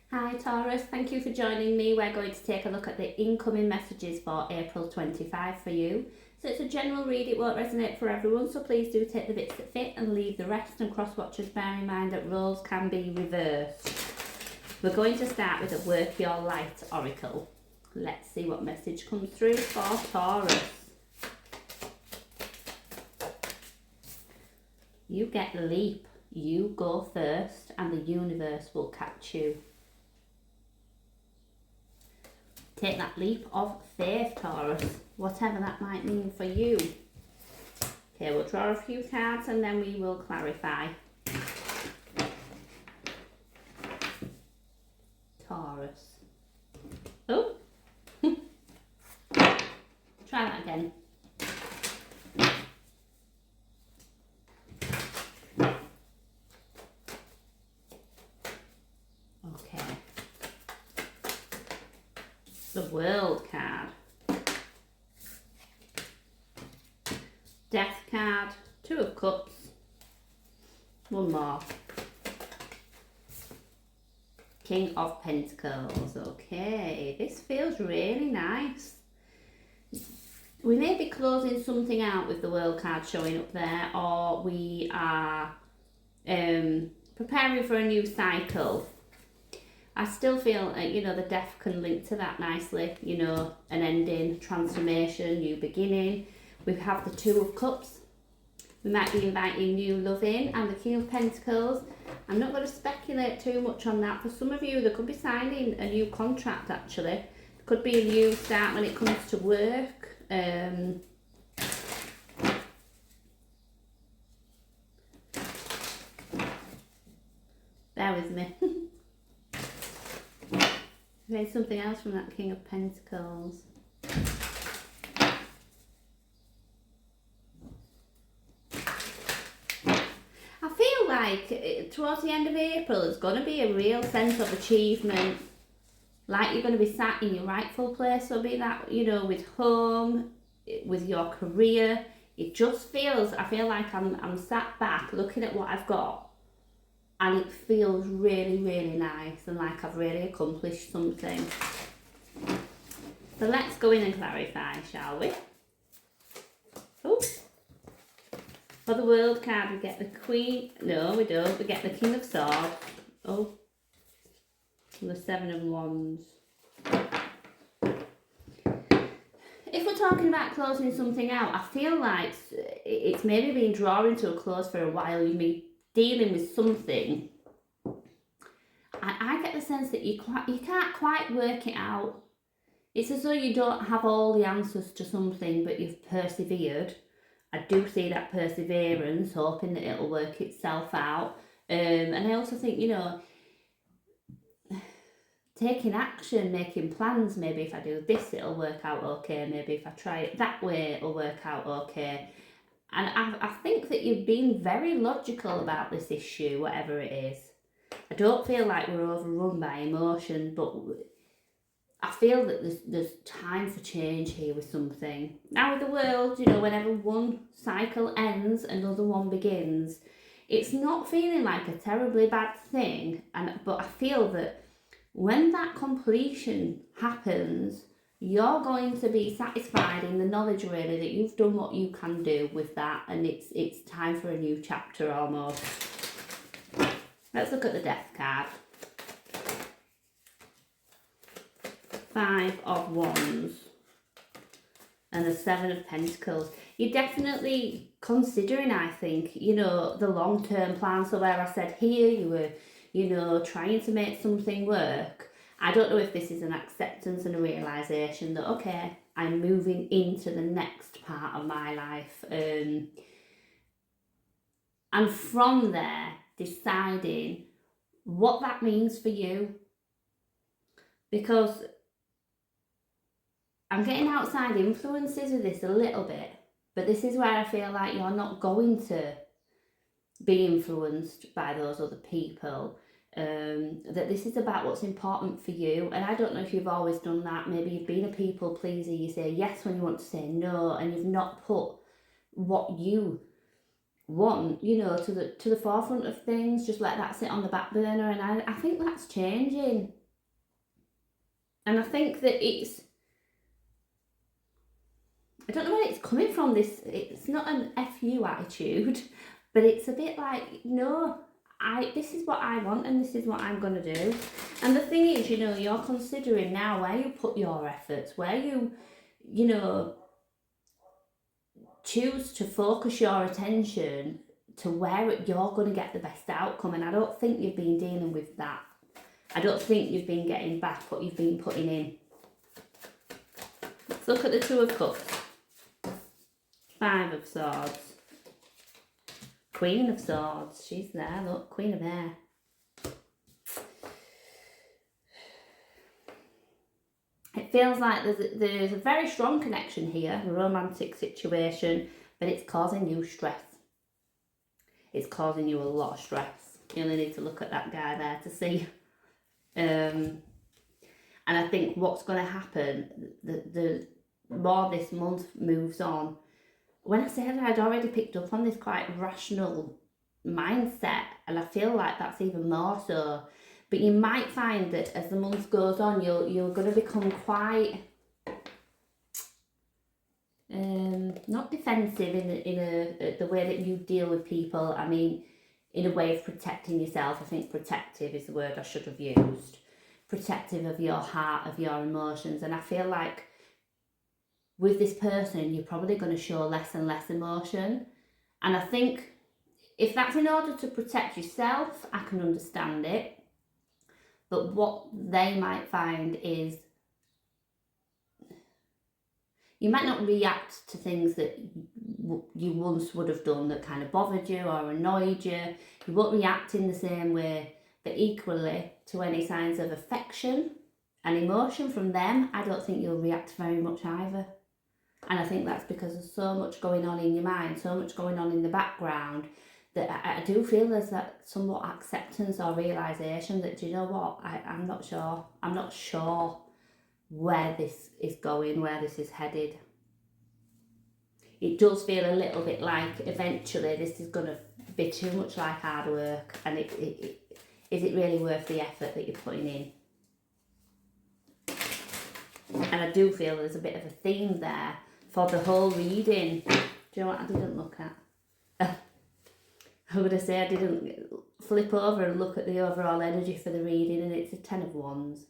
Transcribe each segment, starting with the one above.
Hi Taurus, thank you for joining me. We're going to take a look at the incoming messages for April 25 for you. So it's a general read, it won't resonate for everyone, so please do take the bits that fit and leave the rest, and cross-watchers bear in mind that roles can be reversed. We're going to start with a Work Your Light Oracle. Let's see what message comes through for Taurus. You get the leap, you go first and the universe will catch you. Take that leap of faith, Taurus, whatever that might mean for you. Okay, we'll draw a few cards and then we will clarify. Taurus. Oh, try that again. Okay. The World card. Death card. Two of Cups. One more. King of Pentacles. Okay, this feels really nice. We may be closing something out with the World card showing up there, or we are preparing for a new cycle. I still feel, the death can link to that nicely, an ending, transformation, new beginning. We have the Two of Cups. We might be inviting new love in, and the King of Pentacles. I'm not going to speculate too much on that. For some of you, there could be signing a new contract, actually. There could be a new start when it comes to work. Bear with me. There's something else from that King of Pentacles. I feel like towards the end of April, there's going to be a real sense of achievement. Like you're going to be sat in your rightful place, or be that, with home, with your career. It just feels, I feel like I'm sat back looking at what I've got. And it feels really, really nice, and like I've really accomplished something. So let's go in and clarify, shall we? Oh, for the World card, we get the Queen. No, we don't. We get the King of Swords. Oh, and the Seven of Wands. If we're talking about closing something out, I feel like it's maybe been drawing to a close for a while. You've been dealing with something. I get the sense that you can't quite work it out. It's as though you don't have all the answers to something, but you've persevered. I do see that perseverance, hoping that it'll work itself out. And I also think, taking action, making plans. Maybe if I do this, it'll work out okay. Maybe if I try it that way, it'll work out okay. And I think that you've been very logical about this issue, whatever it is. I don't feel like we're overrun by emotion, but I feel that there's time for change here with something. Now with the world, whenever one cycle ends, another one begins. It's not feeling like a terribly bad thing, but I feel that when that completion happens, you're going to be satisfied in the knowledge really that you've done what you can do with that, and it's time for a new chapter almost. Let's look at the Death card. Five of Wands and the Seven of Pentacles. You're definitely considering, I think, the long-term plan. So where I said here you were, trying to make something work. I don't know if this is an acceptance and a realisation that, okay, I'm moving into the next part of my life. And from there, deciding what that means for you. Because I'm getting outside influences with this a little bit. But this is where I feel like you're not going to be influenced by those other people. That this is about what's important for you. And I don't know if you've always done that. Maybe you've been a people pleaser. You say yes when you want to say no, and you've not put what you want, you know, to the forefront of things, just let that sit on the back burner. And I think that's changing. And I think that I don't know where it's coming from, it's not an FU attitude, but it's a bit like, no, this is what I want and this is what I'm going to do. And the thing is, you know, you're considering now where you put your efforts, where you know, choose to focus your attention to where you're going to get the best outcome. And I don't think you've been dealing with that. I don't think you've been getting back what you've been putting in. Let's look at the Two of Cups. Five of Swords. Queen of Swords. She's there, look. Queen of Air. It feels like there's a very strong connection here, a romantic situation, but it's causing you stress. It's causing you a lot of stress. You only need to look at that guy there to see. And I think what's going to happen, the more this month moves on, when I said I'd already picked up on this quite rational mindset, and I feel like that's even more so. But you might find that as the month goes on, you're going to become quite not defensive in the way that you deal with people. I mean, in a way of protecting yourself. I think protective is the word I should have used. Protective of your heart, of your emotions. And I feel like with this person, you're probably going to show less and less emotion. And I think if that's in order to protect yourself, I can understand it. But what they might find is you might not react to things that you once would have done that kind of bothered you or annoyed you. You won't react in the same way, but equally to any signs of affection and emotion from them, I don't think you'll react very much either. And I think that's because there's so much going on in your mind, so much going on in the background, that I do feel there's that somewhat acceptance or realisation that, do you know what, I'm not sure where this is going, where this is headed. It does feel a little bit like eventually this is going to be too much like hard work, and is it really worth the effort that you're putting in? And I do feel there's a bit of a theme there for the whole reading. Do you know what I didn't look at? I'm going to say I didn't flip over and look at the overall energy for the reading, and it's a Ten of Wands.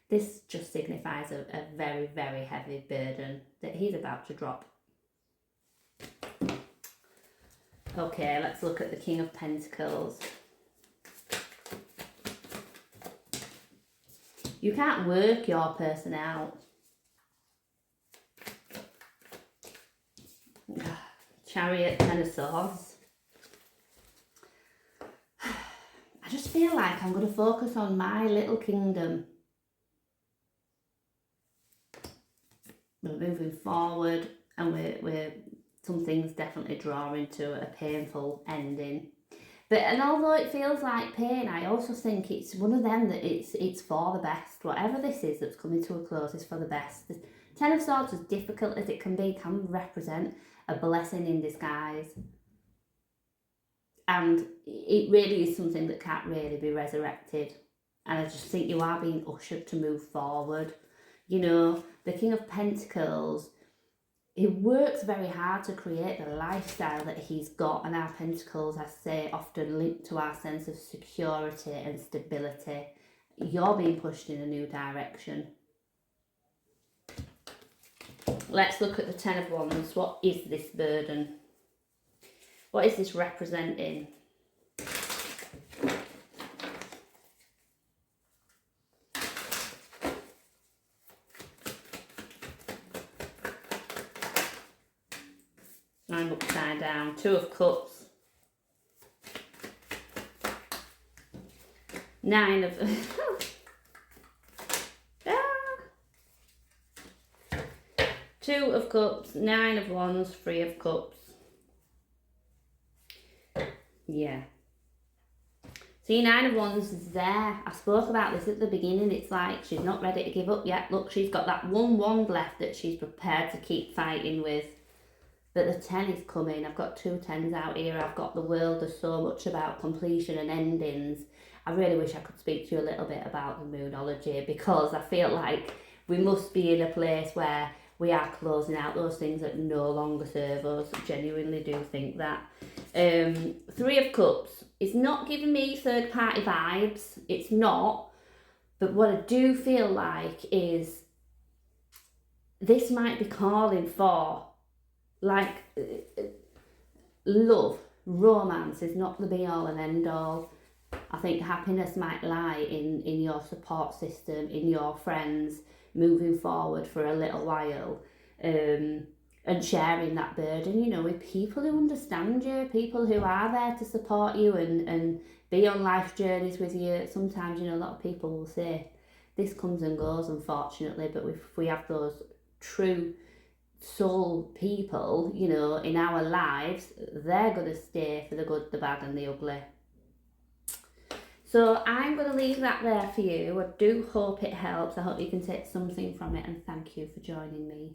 This just signifies a very, very heavy burden that he's about to drop. Okay, let's look at the King of Pentacles. You can't work your person out. Chariot, Ten of Swords. I just feel like I'm going to focus on my little kingdom. We're moving forward, and we're some things definitely drawing to a painful ending. And although it feels like pain, I also think it's one of them that it's for the best. Whatever this is that's coming to a close is for the best. The Ten of Swords, as difficult as it can represent a blessing in disguise. And it really is something that can't really be resurrected. And I just think you are being ushered to move forward. You know, the King of Pentacles, he works very hard to create the lifestyle that he's got. And our pentacles, I say, often linked to our sense of security and stability. You're being pushed in a new direction. Let's look at the Ten of Wands. What is this burden? What is this representing? I'm upside down. Two of Cups. Nine of... Two of Cups, Nine of Wands, Three of Cups. Yeah. See, Nine of Wands is there. I spoke about this at the beginning. It's like she's not ready to give up yet. Look, she's got that one wand left that she's prepared to keep fighting with. but the 10 is coming. I've got 2 10s out here. I've got the world is so much about completion and endings. I really wish I could speak to you a little bit about the Moonology, because I feel like we must be in a place where we are closing out those things that no longer serve us. I genuinely do think that. 3 of Cups. It's not giving me third party vibes. It's not. But what I do feel like is this might be calling for, like, love, romance is not the be all and end all. I think happiness might lie in your support system, in your friends, moving forward for a little while, and sharing that burden, you know, with people who understand you, people who are there to support you and be on life journeys with you. Sometimes, you know, a lot of people will say, this comes and goes, unfortunately, but if we have those true soul people, you know, in our lives, they're going to stay for the good, the bad and the ugly. So I'm going to leave that there for you. I do hope it helps. I hope you can take something from it, and thank you for joining me.